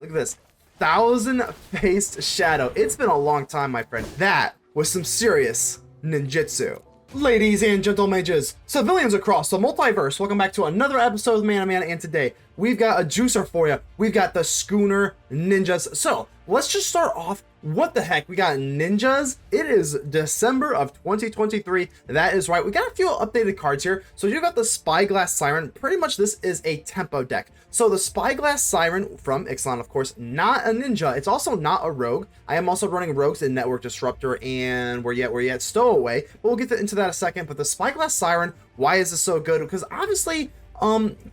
Look at this. Thousand-faced shadow. It's been a long time, my friend. That was some serious ninjutsu. Ladies and gentlemen, civilians across the multiverse, welcome back to another episode of Man and today we've got a juicer for you. We've got the Schooner Ninjas. So let's just start off. What the heck? We got ninjas. It is December of 2023. That is right. We got a few updated cards here. So you got the Spyglass Siren. Pretty much this is a tempo deck. So the Spyglass Siren from Ixalan, of course, not a ninja. It's also not a rogue. I am also running rogues in Network Disruptor and where you at Stowaway. But we'll get into that in a second. But the Spyglass Siren, why is this so good? Because obviously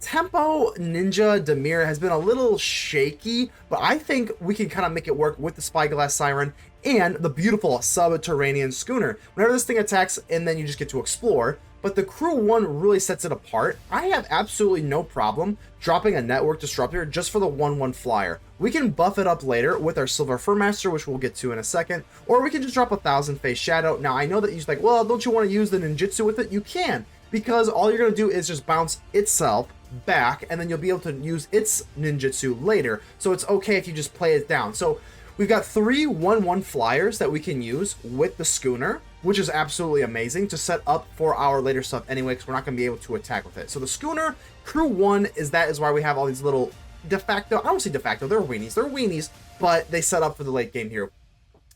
tempo ninja Dimir has been a little shaky, but I think we can kind of make it work with the Spyglass Siren and the beautiful Subterranean Schooner. Whenever this thing attacks, and then you just get to explore. But the crew one really sets it apart. I have absolutely no problem dropping a Network Disruptor just for the 1/1 flyer. We can buff it up later with our Silver Fur Master, which we'll get to in a second, or we can just drop a Thousand-Face Shadow. Now I know that you're like, well, don't you want to use the ninjutsu with it? You can, because all you're going to do is just bounce itself back, and then you'll be able to use its ninjutsu later. So it's okay if you just play it down. So we've got 3 1/1 flyers that we can use with the Schooner, which is absolutely amazing to set up for our later stuff anyway, because we're not going to be able to attack with it. So the Schooner, crew 1, is why we have all these little de facto, I don't say de facto, they're weenies, but they set up for the late game here.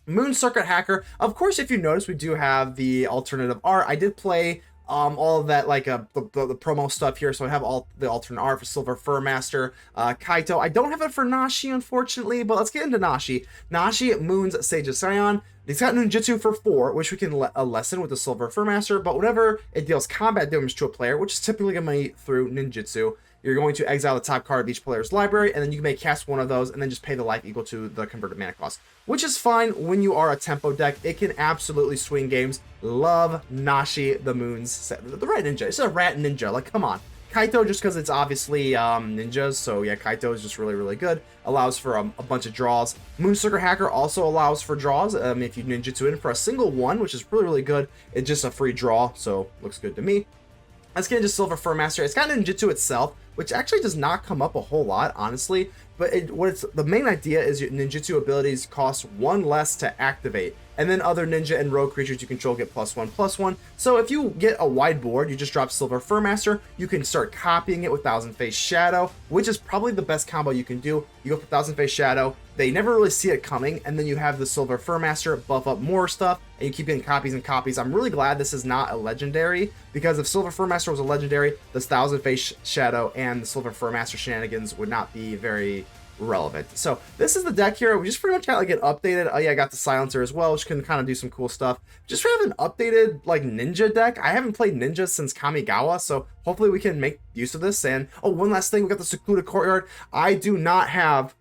Moon Circuit Hacker, of course, if you notice, we do have the alternative art. I did play all of that, like the promo stuff here, so I have all the alternate art for Silver Fur Master, Kaito. I don't have it for Nashi, unfortunately, but let's get into Nashi. Nashi, Moon's Sage of Scion. He's got ninjutsu for 4, which we can lessen with the Silver Fur Master, but whenever it deals combat damage to a player, which is typically going to be through ninjutsu, you're going to exile the top card of each player's library, and then you may cast one of those, and then just pay the life equal to the converted mana cost, which is fine when you are a tempo deck. It can absolutely swing games. Love Nashi, the Moon's, the rat ninja. It's a rat ninja, like, come on. Kaito, just because it's obviously ninjas, so yeah, Kaito is just really, really good. Allows for a bunch of draws. Moon Circuit Hacker also allows for draws. If you ninjutsu in for a single one, which is really, really good, it's just a free draw, so looks good to me. Let's get into Silver Fur Master. It's got ninjutsu itself, which actually does not come up a whole lot, honestly. But the main idea is your ninjutsu abilities cost 1 less to activate. And then other ninja and rogue creatures you control get +1/+1. So if you get a wide board, you just drop Silver Fur Master. You can start copying it with Thousand-Face Shadow, which is probably the best combo you can do. You go for Thousand-Face Shadow. They never really see it coming, and then you have the Silver Fur Master buff up more stuff, and you keep getting copies and copies. I'm really glad this is not a legendary, because if Silver Fur Master was a legendary, this Thousand-Face Shadow and the Silver Fur Master shenanigans would not be very relevant. So this is the deck here. We just pretty much got like an updated, oh yeah, I got the Silencer as well, which can kind of do some cool stuff. Just have an updated like ninja deck. I haven't played ninja since Kamigawa, so hopefully we can make use of this. And oh, one last thing, we got the Secluded Courtyard. I do not have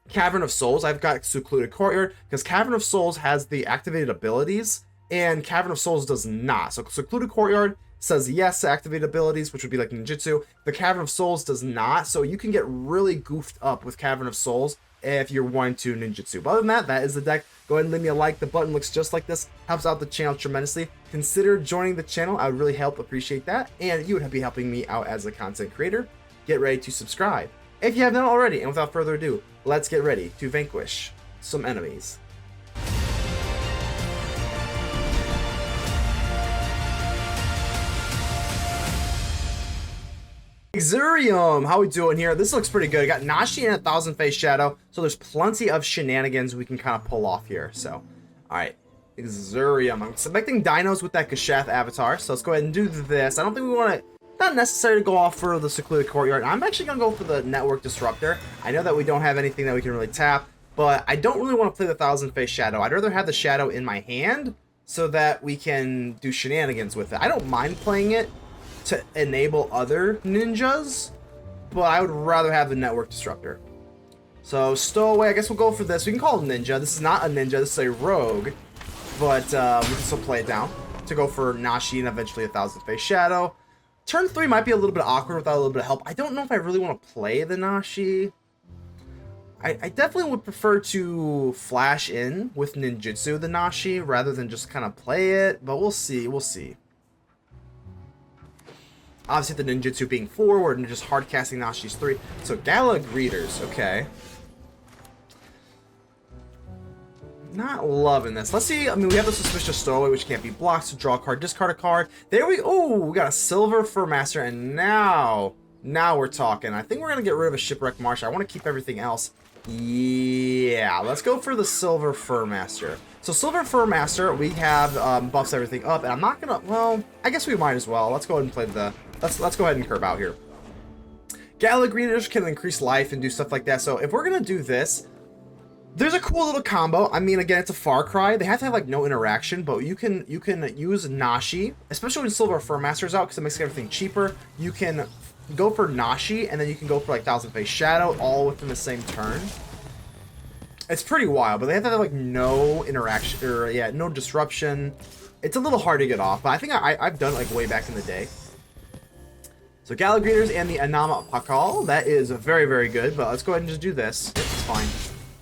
Cavern of Souls. I've got Secluded Courtyard because Cavern of Souls has the activated abilities and Cavern of Souls does not. So Secluded Courtyard says yes to activate abilities, which would be like ninjutsu. The Cavern of Souls does not, so you can get really goofed up with Cavern of Souls if you're wanting to ninjutsu. But other than that, that is the deck. Go ahead and leave me a like. The button looks just like this. Helps out the channel tremendously. Consider joining the channel. I would really appreciate that. And you would be helping me out as a content creator. Get ready to subscribe if you have not already. And without further ado, let's get ready to vanquish some enemies. Xurium, how we doing here? This looks pretty good. I got Nashi and a Thousand-Face Shadow, so there's plenty of shenanigans we can kind of pull off here. So, alright, Xurium. I'm selecting dinos with that Kashath avatar, so let's go ahead and do this. I don't think we want to, not necessary to go off for the Secluded Courtyard. I'm actually going to go for the Network Disruptor. I know that we don't have anything that we can really tap, but I don't really want to play the Thousand-Face Shadow. I'd rather have the Shadow in my hand so that we can do shenanigans with it. I don't mind playing it to enable other ninjas, but I would rather have the Network Disruptor. So Stowaway, I guess we'll go for this. We can call it ninja. This is not a ninja, this is a rogue, but we can still play it down to go for Nashi and eventually a Thousand-Face Shadow. Turn 3 might be a little bit awkward without a little bit of help. I don't know if I really want to play the Nashi. I definitely would prefer to flash in with ninjutsu the Nashi rather than just kind of play it, but we'll see, we'll see. Obviously, the ninjutsu being 4, we're just hard casting Nashi's 3. So Gala Greeters, okay. Not loving this. Let's see. I mean, we have the Suspicious Stowaway, which can't be blocked. So draw a card, discard a card. There we go. Oh, we got a Silver Fur Master, and now we're talking. I think we're gonna get rid of a Shipwreck Marsh. I want to keep everything else. Yeah, let's go for the Silver Fur Master. So Silver Fur Master, we have buffs everything up, and I'm not gonna. Well, I guess we might as well. Let's go ahead and play the. Let's go ahead and curve out here. Gala Greeters can increase life and do stuff like that. So if we're gonna do this. There's a cool little combo. I mean, again, it's a Far Cry. They have to have like no interaction, but you can use Nashi, especially when Silver Fur Master's out, because it makes everything cheaper. You can go for Nashi, and then you can go for like Thousand Face Shadow, all within the same turn. It's pretty wild, but they have to have like no interaction, or yeah, no disruption. It's a little hard to get off, but I think I've done it like way back in the day. So Gala Greeters and the Anama Pakal, that is very, very good, but let's go ahead and just do this. It's fine.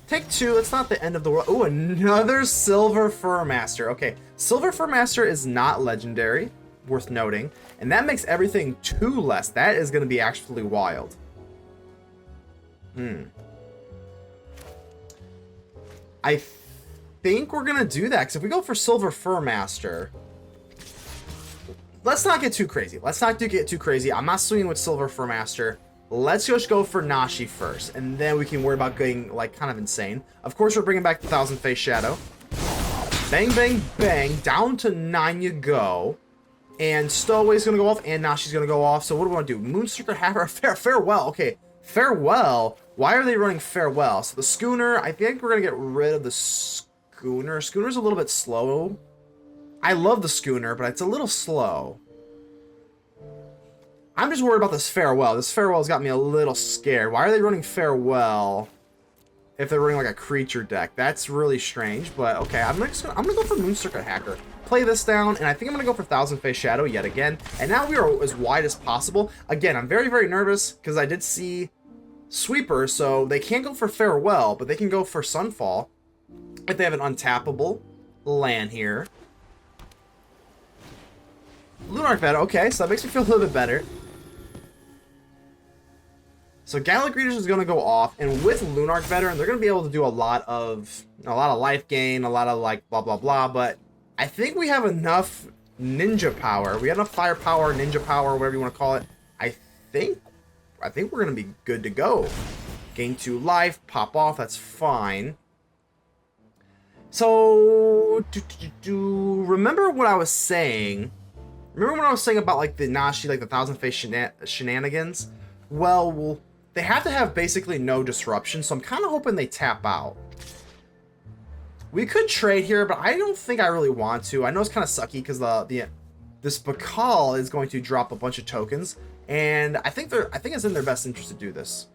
Take 2, it's not the end of the world. Oh, another Silver Fur Master. Okay, Silver Fur Master is not legendary, worth noting. And that makes everything 2 less. That is going to be actually wild. I think we're going to do that. Because if we go for Silver Fur Master... Let's not get too crazy. Let's not get too crazy. I'm not swinging with Silver Fur Master. Let's just go for Nashi first, and then we can worry about getting, like, kind of insane. Of course, we're bringing back the Thousand Face Shadow. Bang, bang, bang. Down to 9 you go. And Stowaway's going to go off, and Nashi's going to go off. So what do we want to do? Moonstrucker, Haver, Farewell. Okay, Farewell. Why are they running Farewell? So the Schooner, I think we're going to get rid of the Schooner. Schooner's a little bit slow. I love the Schooner, but it's a little slow. I'm just worried about this Farewell. This Farewell's got me a little scared. Why are they running Farewell if they're running like a creature deck? That's really strange, but okay. I'm gonna go for Moonstrucker Hacker. Play this down, and I think I'm gonna go for Thousand Face Shadow yet again. And now we are as wide as possible. Again, I'm very, very nervous because I did see Sweeper, so they can't go for Farewell, but they can go for Sunfall if they have an untappable land here. Lunark Vetter, okay, so that makes me feel a little bit better. So Gala Greeters is going to go off, and with Lunark Veteran, they're going to be able to do a lot of life gain, a lot of like blah blah blah. But I think we have enough ninja power. We have enough firepower, ninja power, whatever you want to call it. I think we're going to be good to go. Gain 2 life, pop off. That's fine. So remember what I was saying. Remember when I was saying about like the Nashi, like the Thousand Face shenanigans? Well, they have to have basically no disruption, so I'm kind of hoping they tap out. We could trade here, but I don't think I really want to. I know it's kind of sucky because this Bakal is going to drop a bunch of tokens, and I think it's in their best interest to do this.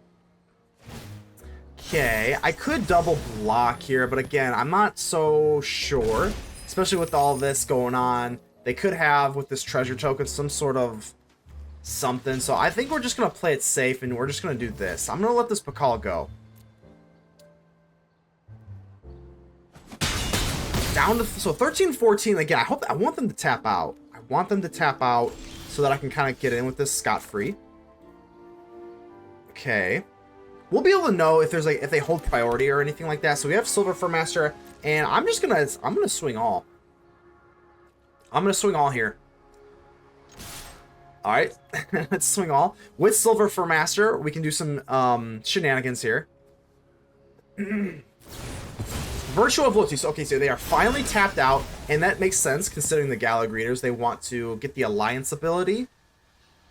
Okay, I could double block here, but again, I'm not so sure, especially with all this going on. They could have, with this treasure token, some sort of something. So I think we're just going to play it safe, and we're just going to do this. I'm going to let this Pakal go. Down to, so 13-14. Again, I want them to tap out. I want them to tap out so that I can kind of get in with this scot-free. Okay. We'll be able to know if there's like, if they hold priority or anything like that. So we have Silver Fur Master, and I'm gonna swing all. I'm gonna swing all here. All right, let's swing all. With Silver Fur Master, we can do some shenanigans here. Virtue of Loyalty. So, okay, so they are finally tapped out, and that makes sense considering the Gala Greeters. They want to get the Alliance ability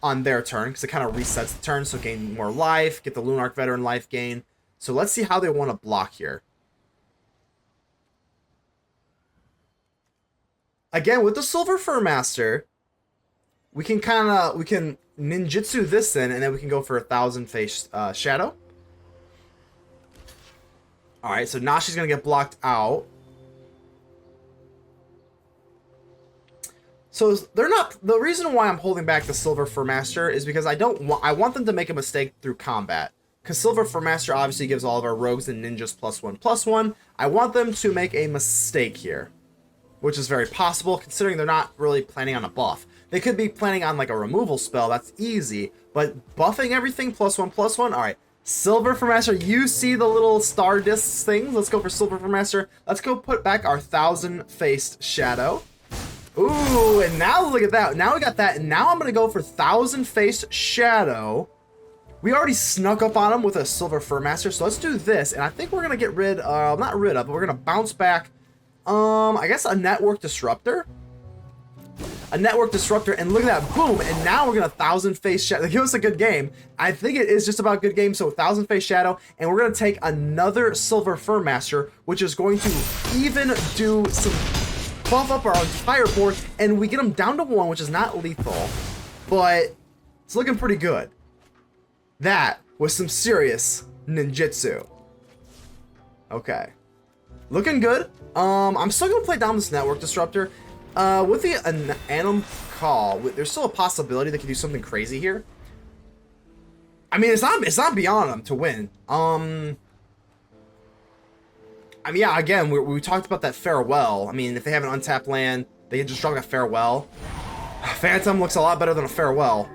on their turn because it kind of resets the turn, so gain more life, get the Lunark Veteran life gain. So let's see how they want to block here. Again, with the Silver Fur Master, we can ninjutsu this in, and then we can go for a Thousand Face Shadow. All right, so Nashi's gonna get blocked out. So they're not. The reason why I'm holding back the Silver Fur Master is because I want them to make a mistake through combat. Because Silver Fur Master obviously gives all of our rogues and ninjas +1/+1. I want them to make a mistake here, which is very possible considering they're not really planning on a buff. They could be planning on like a removal spell. That's easy, but buffing everything +1/+1. All right, Silver for Master. You see the little star discs things? Let's go for Silver for Master. Let's go put back our 1,000-faced Shadow. Ooh, and now look at that. Now we got that. And now I'm going to go for 1,000-faced Shadow. We already snuck up on him with a Silver Fur Master, so let's do this. And I think we're going to get rid, not rid of, but we're going to bounce back, I guess a Network Disruptor. A Network Disruptor, and look at that, boom, and now we're going to 1,000-face Shadow. Give us a good game. I think it is just about good game, so 1,000-face Shadow, and we're going to take another Silver Fur Master, which is going to even do some buff up our entire board, and we get him down to 1, which is not lethal, but it's looking pretty good. That was some serious ninjutsu. Okay. Looking good. I'm still going to play down this Network Disruptor. With the Anim Call, there's still a possibility they could do something crazy here. I mean, it's not beyond them to win. I mean, yeah, again, we talked about that Farewell. I mean, if they have an untapped land, they can just draw like a Farewell. Phantom looks a lot better than a Farewell.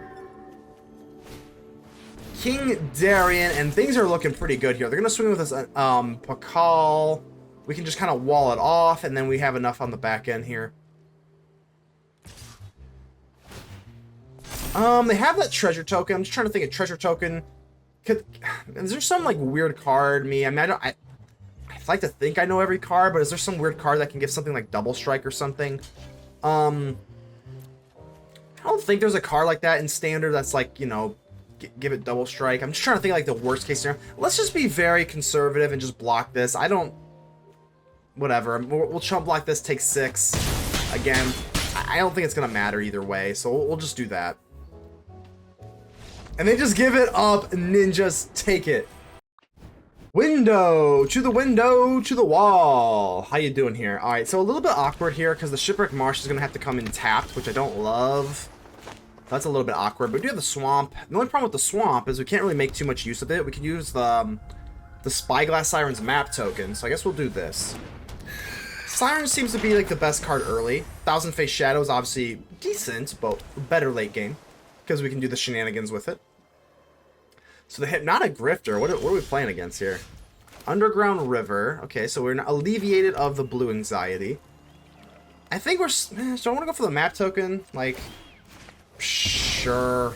King Darien, and things are looking pretty good here. They're going to swing with this Pakal. We can just kind of wall it off, and then we have enough on the back end here. They have that treasure token. I'm just trying to think of treasure token. Is there some like weird card? I like to think I know every card, but is there some weird card that can give something like double strike or something? I don't think there's a card like that in standard that's like, you know, give it double strike. I'm just trying to think like the worst case scenario. Let's just be very conservative and just block this. Whatever. We'll chump block this, take 6. Again, I don't think it's gonna matter either way, so we'll just do that. And they just give it up. Ninjas take it. Window to the wall. How you doing here? All right, so a little bit awkward here because the Shipwreck Marsh is gonna have to come in tapped, which I don't love. That's a little bit awkward. But we do have the swamp. The only problem with the swamp is we can't really make too much use of it. We can use the Spyglass Siren's map token. So I guess we'll do this. Siren seems to be like the best card early. 1,000-face Shadow is obviously decent, but better late game because we can do the shenanigans with it. So the Hypnotic Grifter, what are we playing against here? Underground River. Okay, so we're alleviated of the blue anxiety. I think we're... So I want to go for the map token. Like, sure.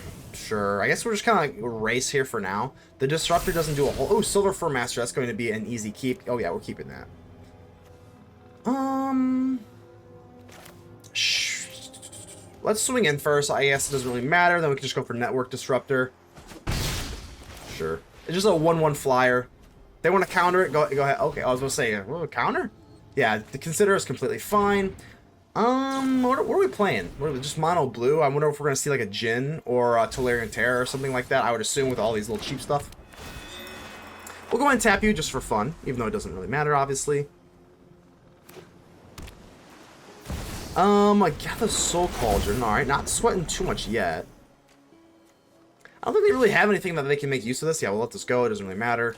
I guess we're just kind of like race here for now. The Disruptor doesn't do a whole... Oh, Silver Fur Master. That's going to be an easy keep. Oh, yeah, we're keeping that. Let's swing in first. I guess it doesn't really matter. Then we can just go for Network Disruptor. Sure. It's just a 1/1 flyer. They want to counter it. Go ahead. Okay, I was going to say, counter? Yeah, the Consider is completely fine. What are we playing? Just mono blue? I wonder if we're going to see like a Jin or a Tolarian Terror or something like that. I would assume with all these little cheap stuff. We'll go ahead and tap you just for fun, even though it doesn't really matter, obviously. I got the Soul Cauldron. Alright, not sweating too much yet. I don't think they really have anything that they can make use of this. Yeah, we'll let this go. It doesn't really matter.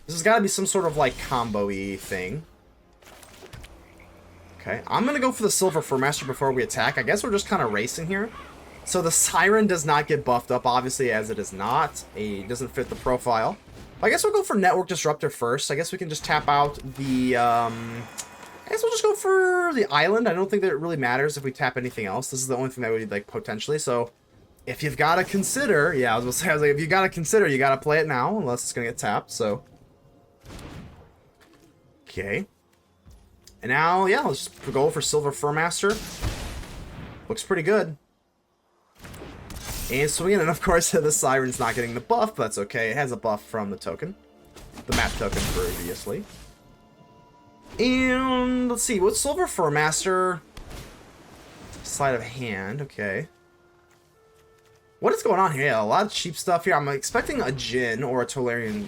This has got to be some sort of, like, combo-y thing. Okay, I'm going to go for the Silver Fur Master before we attack. I guess we're just kind of racing here. So the Siren does not get buffed up, obviously, as it is not. It doesn't fit the profile. I guess we'll go for Network Disruptor first. I guess we can just tap out the... I guess we'll just go for the island. I don't think that it really matters if we tap anything else. This is the only thing that we need, like, potentially. So, if you've got to consider... Yeah, I was like, if you got to consider, you got to play it now, unless it's going to get tapped, so... Okay. And now, yeah, let's just go for Silver Fur Master. Looks pretty good. And swinging, and of course, the Siren's not getting the buff, but that's okay. It has a buff from the token. The map token previously. And let's see, what's Silver Fur Master? Sleight of hand, okay. What is going on here? A lot of cheap stuff here. I'm expecting a Jin or a Tolarian.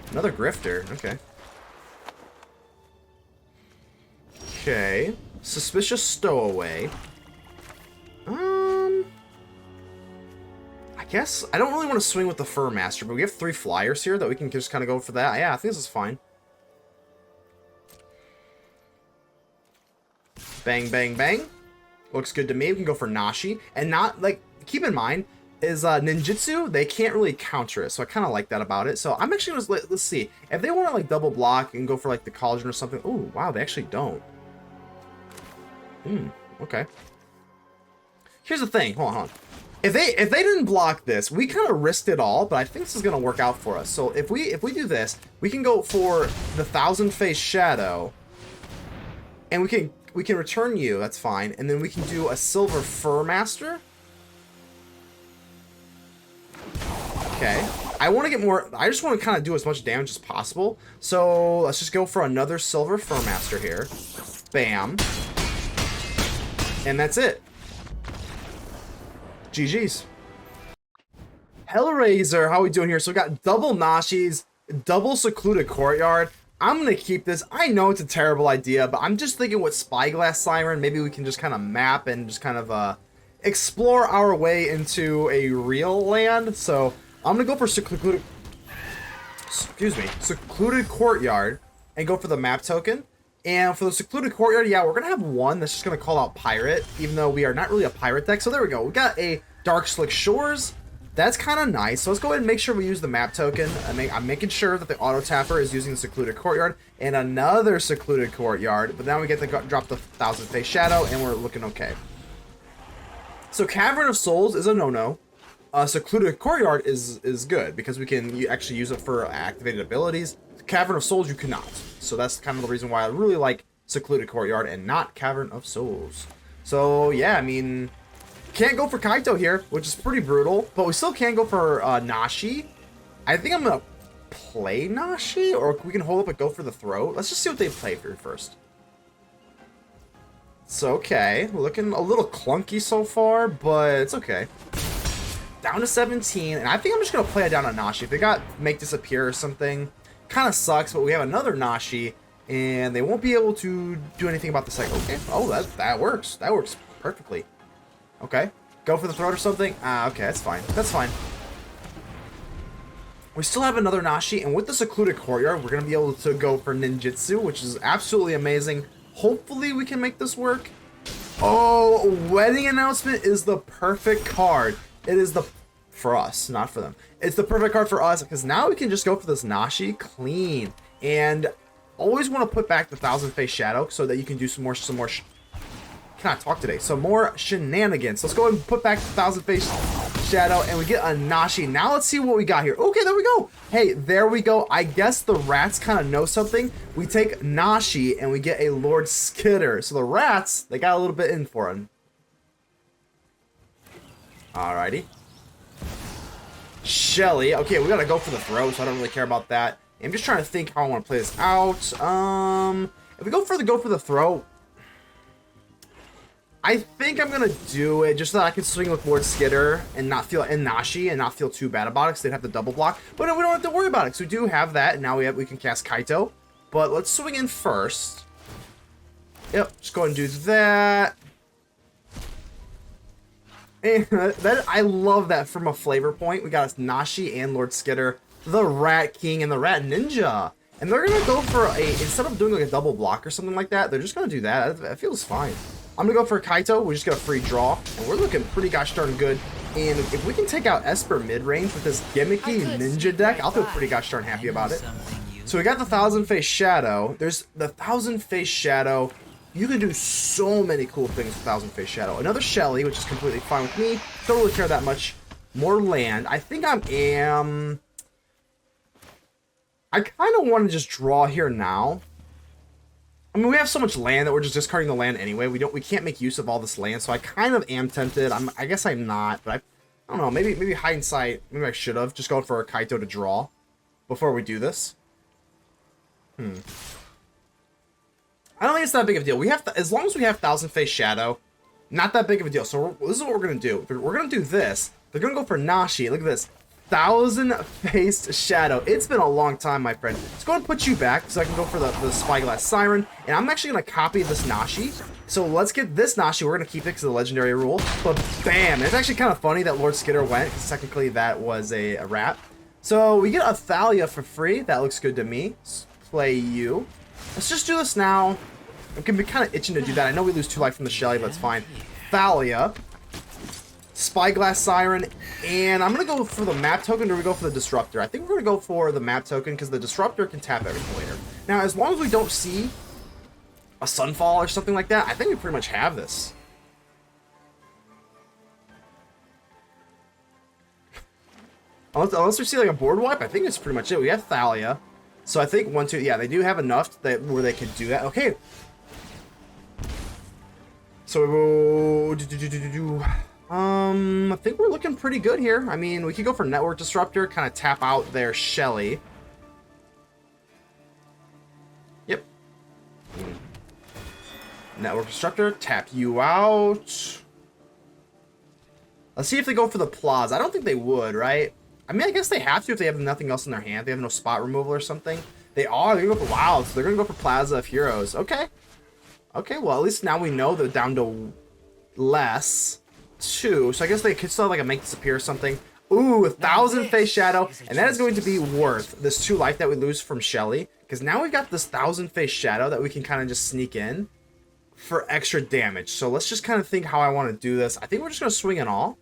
Another Grifter, okay. Okay. Suspicious Stowaway. I guess I don't really want to swing with the Fur Master, but we have 3 flyers here that we can just kind of go for that. Yeah, I think this is fine. Bang, bang, bang. Looks good to me. We can go for Nashi. And not, like, keep in mind, is ninjutsu. They can't really counter it, so I kind of like that about it. So I'm actually gonna let's see if they want to like double block and go for like the cauldron or something. Oh wow, they actually don't. Okay. Here's the thing. Hold on. If they didn't block this, we kind of risked it all, but I think this is gonna work out for us. So if we do this, we can go for the Thousand Face Shadow, and we can return you. That's fine, and then we can do a Silver Fur Master. Okay. I want to get more. I just want to kind of do as much damage as possible. So let's just go for another Silver Fur Master here. Bam. And that's it. GG's. Hellraiser, how are we doing here? So we got double Nashis, double Secluded Courtyard. I'm going to keep this. I know it's a terrible idea, but I'm just thinking with Spyglass Siren, maybe we can just kind of map and just kind of explore our way into a real land. So I'm going to go for Secluded Courtyard and go for the map token. And for the Secluded Courtyard, yeah, we're going to have one that's just going to call out Pirate, even though we are not really a Pirate deck. So there we go. We got a Darkslick Shores. That's kind of nice. So let's go ahead and make sure we use the map token. I'm making sure that the auto tapper is using the Secluded Courtyard and another Secluded Courtyard. But now we get to drop the Thousand Face Shadow, and we're looking okay. So Cavern of Souls is a no-no. Secluded Courtyard is good because we can actually use it for activated abilities. Cavern of Souls you cannot. So that's kind of the reason why I really like Secluded Courtyard and not Cavern of Souls. So yeah, I mean, can't go for Kaito here, which is pretty brutal, but we still can go for Nashi. I think I'm gonna play Nashi, or we can hold up and go for the throat. Let's just see what they play for first. It's okay. Looking a little clunky so far, but it's okay. Down to 17, and I think I'm just gonna play it down on Nashi. If they got Make Disappear or something, kind of sucks, but we have another Nashi, and they won't be able to do anything about the cycle. Okay. Oh, that works. That works perfectly. Okay. Go for the throat or something. Okay, that's fine. That's fine. We still have another Nashi, and with the Secluded Courtyard, we're gonna be able to go for ninjutsu, which is absolutely amazing. Hopefully, we can make this work. Oh, Wedding Announcement is the perfect card. It is for us, not for them. It's the perfect card for us because now we can just go for this Nashi clean, and always want to put back the Thousand Face Shadow so that you can do some more cannot talk today. Some more shenanigans. Let's go ahead and put back the Thousand Face Shadow, and we get a Nashi. Now let's see what we got here. Okay, there we go. Hey, there we go. I guess the rats kind of know something. We take Nashi and we get a Lord Skitter. So the rats, they got a little bit in for him. Alrighty. Shelly. Okay, we gotta go for the throw, so I don't really care about that. I'm just trying to think how I want to play this out. If we go for the throw, I think I'm gonna do it just so that I can swing with Lord Skitter and not feel Nashi and not feel too bad about it because they'd have to double block. But no, we don't have to worry about it because we do have that, and now we can cast Kaito. But let's swing in first. Yep, just go ahead and do that. And I love that from a flavor point. We got Nashi and Lord Skitter, the Rat King and the Rat Ninja. And they're going to go for instead of doing like a double block or something like that, they're just going to do that. That feels fine. I'm going to go for Kaito. We're just going to free draw. And we're looking pretty gosh darn good. And if we can take out Esper mid-range with this gimmicky ninja deck, I'll feel pretty gosh darn happy about it. So we got the Thousand Face Shadow. There's the Thousand Face Shadow. You can do so many cool things with Thousand Face Shadow. Another Shelly, which is completely fine with me. Don't really care that much. More land. I think I kind of want to just draw here now. I mean, we have so much land that we're just discarding the land anyway. We can't make use of all this land, so I kind of am tempted. I guess I'm not, but I don't know. Maybe hindsight. Maybe I should have just gone for a Kaito to draw before we do this. I don't think it's that big of a deal. We have as long as we have Thousand Face Shadow, not that big of a deal. So this is what we're gonna do. We're gonna do this. They're gonna go for Nashi. Look at this, Thousand Face Shadow. It's been a long time, my friend. Let's go and put you back so I can go for the Spyglass Siren. And I'm actually gonna copy this Nashi. So let's get this Nashi. We're gonna keep it because of the legendary rule. But bam! It's actually kind of funny that Lord Skitter went because technically that was a rat. So we get a Thalia for free. That looks good to me. Let's play you. Let's just do this now. I'm gonna be kind of itching to do that. I know we lose 2 life from the Shelly, but it's fine. Thalia. Spyglass Siren, and I'm going to go for the map token, or we go for the Disruptor? I think we're going to go for the map token, because the Disruptor can tap everything later. Now, as long as we don't see a Sunfall or something like that, I think we pretty much have this. Unless we see like a board wipe, I think it's pretty much it. We have Thalia. So I think 1, 2, yeah, they do have enough that where they could do that. Okay. So I think we're looking pretty good here. I mean, we could go for Network Disruptor, kind of tap out their Shelly. Yep. Network Disruptor, tap you out. Let's see if they go for the Plaza. I don't think they would, right? I mean, I guess they have to if they have nothing else in their hand. They have no spot removal or something. They are. They're going to go for Wild, so they're going to go for Plaza of Heroes. Okay. Okay, well, at least now we know they're down to less. 2. So I guess they could still have like a Make Disappear or something. Ooh, 1,000 Face Shadow. And that is going to be worth this 2 life that we lose from Shelly. Because now we've got this 1,000 Face Shadow that we can kind of just sneak in for extra damage. So let's just kind of think how I want to do this. I think we're just going to swing it all.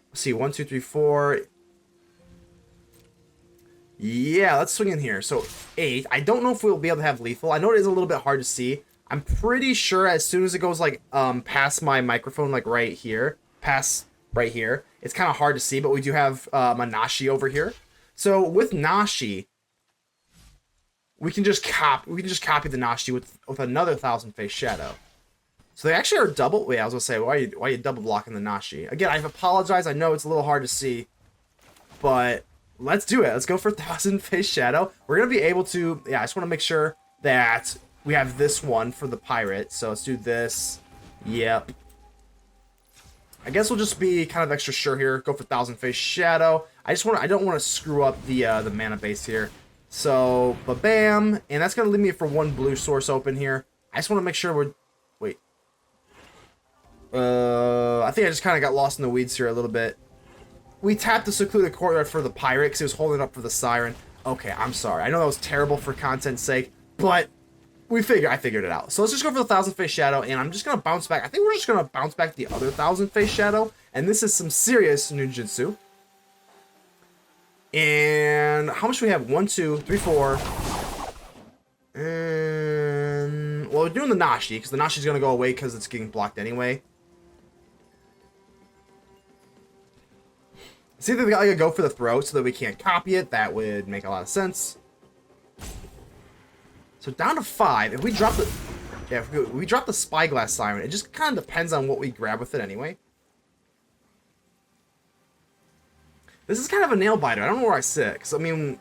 Let's see, 1, 2, 3, 4. Yeah, let's swing in here. So 8. I don't know if we'll be able to have lethal. I know it is a little bit hard to see. I'm pretty sure as soon as it goes like past my microphone, like right here, past right here, it's kind of hard to see, but we do have a Nashi over here. So with Nashi, we can just copy the Nashi with another 1,000 Face Shadow. So they actually are double. Wait, I was gonna say, why are you double blocking the Nashi? Again, I apologize. I know it's a little hard to see, but let's do it. Let's go for 1,000 Face Shadow. We're gonna be able to. Yeah, I just want to make sure that we have this one for the pirate. So let's do this. Yep. I guess we'll just be kind of extra sure here. Go for 1,000 Face Shadow. I don't want to screw up the mana base here. So, ba-bam, and that's gonna leave me for 1 blue source open here. I just want to make sure we're. Wait. I think I just kind of got lost in the weeds here a little bit. We tapped the Secluded Courtyard for the pirate because he was holding up for the Siren. Okay, I'm sorry. I know that was terrible for content's sake, but I figured it out. So let's just go for the 1,000 Face Shadow, and I'm just gonna bounce back. I think we're just gonna bounce back the other 1,000 Face Shadow, and this is some serious ninjutsu. And how much do we have? 1, 2, 3, 4. And well, we're doing the Nashi because the Nashi's gonna go away because it's getting blocked anyway. See if they gotta go for the throw so that we can't copy it. That would make a lot of sense. So down to 5. If we drop the, if we drop the Spyglass Siren, it just kind of depends on what we grab with it anyway. This is kind of a nail biter. I don't know where I sit, because I mean,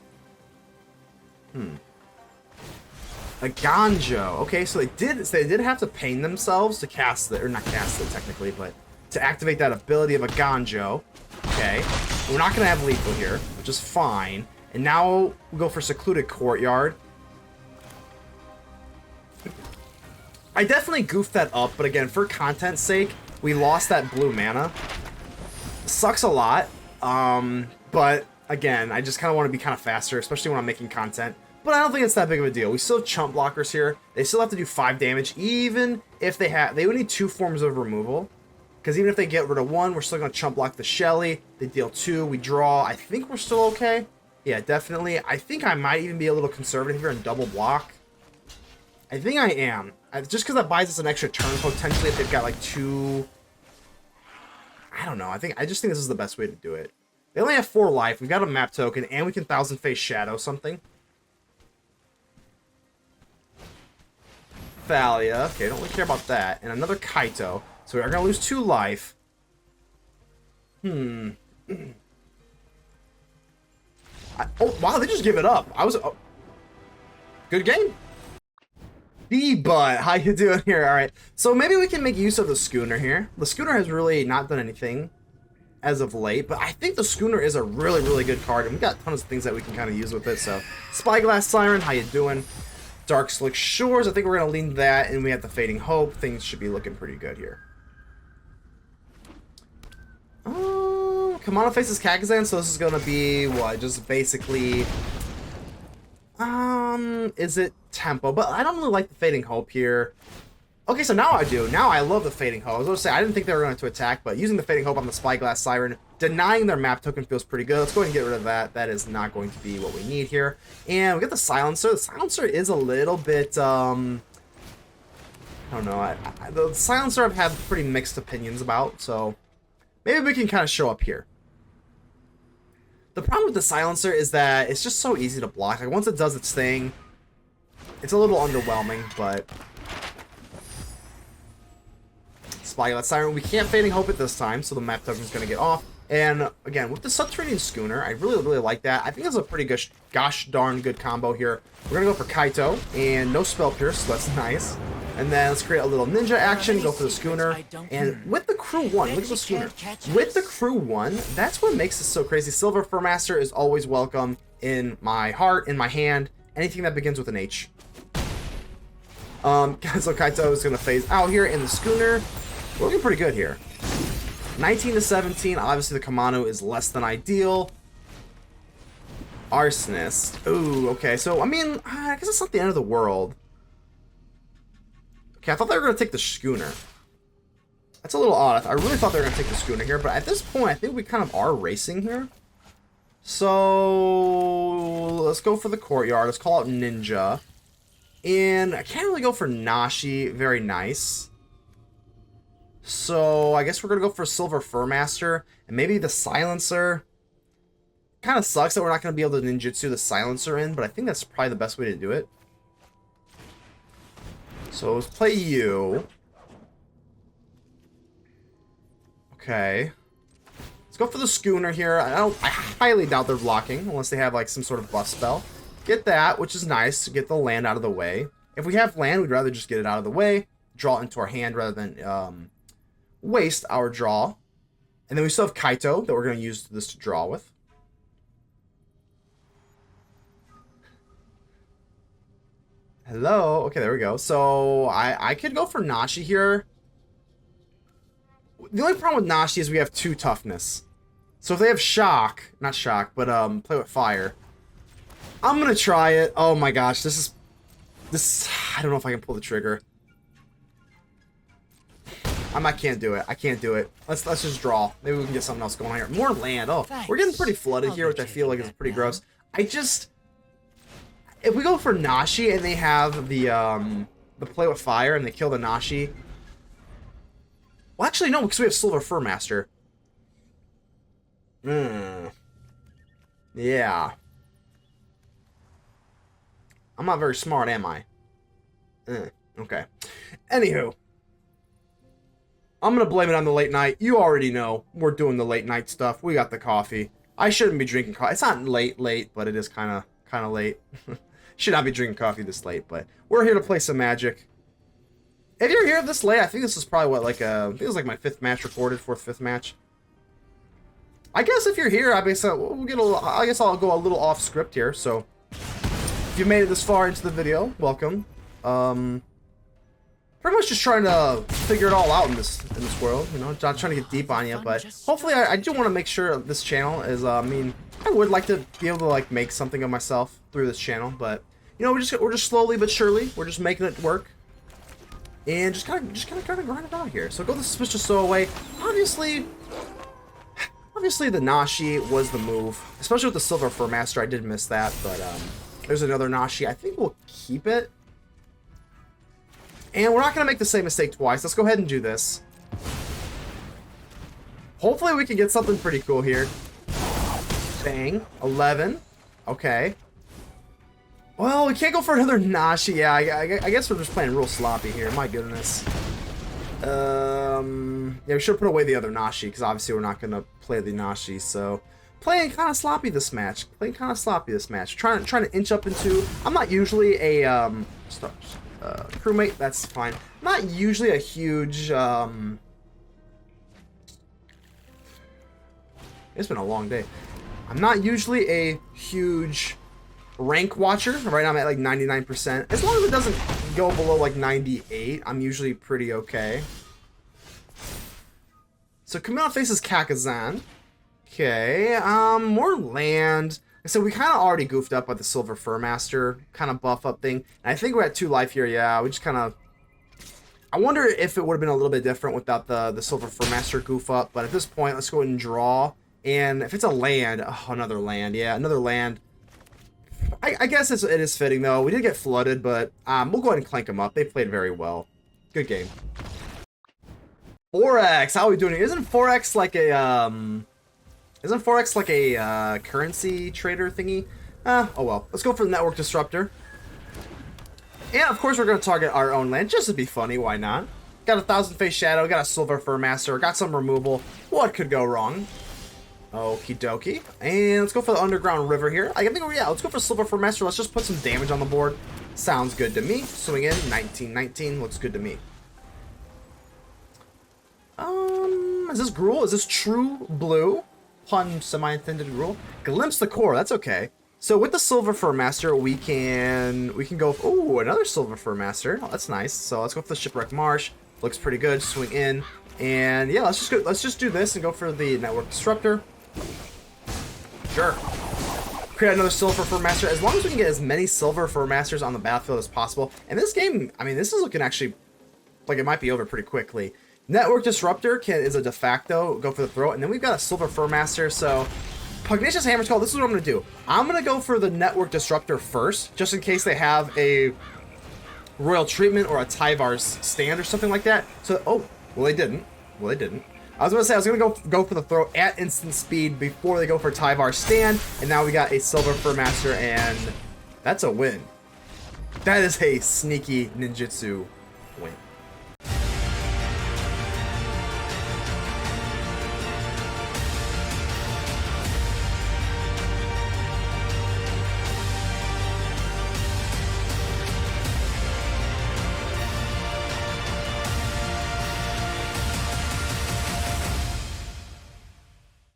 a Ganjo. Okay, so they did have to pain themselves to cast it, or not cast it technically, but to activate that ability of a Ganjo. Okay, we're not gonna have lethal here, which is fine. And now we go for Secluded Courtyard. I definitely goofed that up, but again, for content's sake, we lost that blue mana. Sucks a lot, but again, I just kind of want to be kind of faster, especially when I'm making content. But I don't think it's that big of a deal. We still have chump blockers here. They still have to do 5 damage, even if they would need 2 forms of removal. Because even if they get rid of 1, we're still going to chump block the Shelly. They deal 2, we draw. I think we're still okay. Yeah, definitely. I think I might even be a little conservative here and double block. I think I am. Just because that buys us an extra turn potentially if they've got like 2. I don't know. I just think this is the best way to do it. They only have 4 life. We've got a map token, and we can 1,000 Face Shadow something. Thalia. Okay, don't really care about that. And another Kaito. So we are going to lose 2 life. Oh, wow, they just give it up. Good game. B-Butt, how you doing here? All right, so maybe we can make use of the Schooner here. The Schooner has really not done anything as of late, but I think the Schooner is a really, really good card, and we've got tons of things that we can kind of use with it. So, Spyglass Siren, how you doing? Darkslick Shores, I think we're going to lean that, and we have the Fading Hope. Things should be looking pretty good here. Kamana faces Kakazan, so this is going to be, what, just basically... is it tempo? But I don't really like the Fading Hope here. Okay, so now I do. Now I love the Fading Hope. I was going to say, I didn't think they were going to attack, but using the Fading Hope on the Spyglass Siren, denying their map token feels pretty good. Let's go ahead and get rid of that. That is not going to be what we need here. And we get the Silencer. The Silencer is a little bit, I don't know. The Silencer I've had pretty mixed opinions about, so maybe we can kind of show up here. The problem with the Silencer is that it's just so easy to block. Like, once it does its thing, it's a little underwhelming, but... Spyglass Siren, we can't Fading Hope it this time, so the map token's going to get off. And, again, with the Subterranean Schooner, I really like that. I think it's a pretty good, gosh darn good combo here. We're going to go for Kaito, and no Spell Pierce, so that's nice. And then let's create a little ninja action, go for the Schooner. And with the Crew 1, look at the Schooner. With the Crew 1, that's what makes this so crazy. Silver Fur Master is always welcome in my heart, in my hand, anything that begins with an H. So Kaito is going to phase out here, and the Schooner, we're looking pretty good here. 19 to 17, obviously the Kamano is less than ideal. Arsonist, ooh, okay, so, I mean, I guess it's not the end of the world. Okay, I thought they were going to take the Schooner. That's a little odd. I really thought they were going to take the Schooner here, but at this point, I think we kind of are racing here. So, let's go for the Courtyard. Let's call out Ninja. And I can't really go for Nashi. Very nice. So, I guess we're going to go for Silver Fur Master. And maybe the Silencer. Kind of sucks that we're not going to be able to ninjutsu the Silencer in, but I think that's probably the best way to do it. So let's play you. Okay. Let's go for the Schooner here. I highly doubt they're blocking unless they have like some sort of buff spell. Get that, which is nice to get the land out of the way. If we have land, we'd rather just get it out of the way, draw it into our hand rather than waste our draw. And then we still have Kaito that we're going to use this to draw with. Hello. Okay, there we go. So I could go for Nashi here. The only problem with Nashi is we have 2 toughness. So if they have shock, not shock, but play with fire. I'm gonna try it. Oh my gosh, this. I don't know if I can pull the trigger. I can't do it. I can't do it. Let's just draw. Maybe we can get something else going on here. More land. Oh, we're getting pretty flooded here, which I feel like is pretty gross. If we go for Nashi and they have the play with fire and they kill the Nashi. Well, actually, no, because we have Silver Fur Master. Yeah. I'm not very smart, am I? Okay. Anywho. I'm going to blame it on the late night. You already know we're doing the late night stuff. We got the coffee. I shouldn't be drinking coffee. It's not late, but it is kind of late. Should not be drinking coffee this late, but we're here to play some Magic. If you're here this late, I think this is probably what, like I think it was like my 5th match recorded, 4th, 5th match. I guess if you're here, I guess I'll go a little off script here. So if you made it this far into the video, welcome. Pretty much just trying to figure it all out in this world, you know, not trying to get deep on you, but hopefully I do want to make sure this channel is, I mean, I would like to be able to like make something of myself through this channel, but you know, we're just slowly but surely, we're just making it work, and just kind of grind it out here. So go the Suspicious Stowaway. Obviously the Nashi was the move, especially with the Silver Fur Master. I did miss that, but there's another Nashi. I think we'll keep it. And we're not going to make the same mistake twice. Let's go ahead and do this. Hopefully we can get something pretty cool here. Bang. 11. Okay. Well, we can't go for another Nashi. Yeah, I guess we're just playing real sloppy here. My goodness. Yeah, we should put away the other Nashi, because obviously we're not going to play the Nashi. So, playing kind of sloppy this match. Trying to inch up into... I'm not usually a... crewmate, that's fine. Not usually a huge, it's been a long day. I'm not usually a huge rank watcher. Right now I'm at like 99%. As long as it doesn't go below like 98, I'm usually pretty okay. So Kamino faces Kakazan. Okay, more land. So we kind of already goofed up with the Silver Fur Master kind of buff up thing. And I think we're at 2 life here. Yeah, we just kind of I wonder if it would have been a little bit different without the Silver Fur Master goof up, but at this point, let's go ahead and draw. And if it's a land, oh, another land, yeah, another land. I guess it is fitting, though. We did get flooded, but we'll go ahead and clank them up. They played very well. Good game. 4x, how are we doing? Isn't Forex like a currency trader thingy? Oh well. Let's go for the Network Disruptor. And of course we're going to target our own land, just to be funny, why not? Got a Thousand Face Shadow, got a Silver Fur Master, got some removal. What could go wrong? Okie dokie. And let's go for the Underground River here. I think, yeah, let's go for Silver Fur Master. Let's just put some damage on the board. Sounds good to me. Swing in, 1919, looks good to me. Is this Gruul? Is this true blue? Pun semi-intended Gruul. Glimpse the core, that's okay. So with the Silver Fur Master, we can go. Ooh, another Silver Fur Master. Oh, that's nice. So let's go for the Shipwreck Marsh. Looks pretty good. Swing in, and yeah, let's just do this and go for the Network Disruptor. Sure. Create another Silver Fur Master. As long as we can get as many Silver Fur Masters on the battlefield as possible. And this game, I mean, this is looking actually like it might be over pretty quickly. Network Disruptor is a de facto. Go for the throat, and then we've got a Silver Fur Master. So. Pugnacious Hammer's Call, this is what I'm going to do. I'm going to go for the Network Disruptor first, just in case they have a Royal Treatment or a Tyvar's Stand or something like that. So, oh, well, they didn't. Well, they didn't. I was going to say, I was going to go for the throw at instant speed before they go for Tyvar's Stand, and now we got a Silver Fur Master, and that's a win. That is a sneaky ninjutsu win.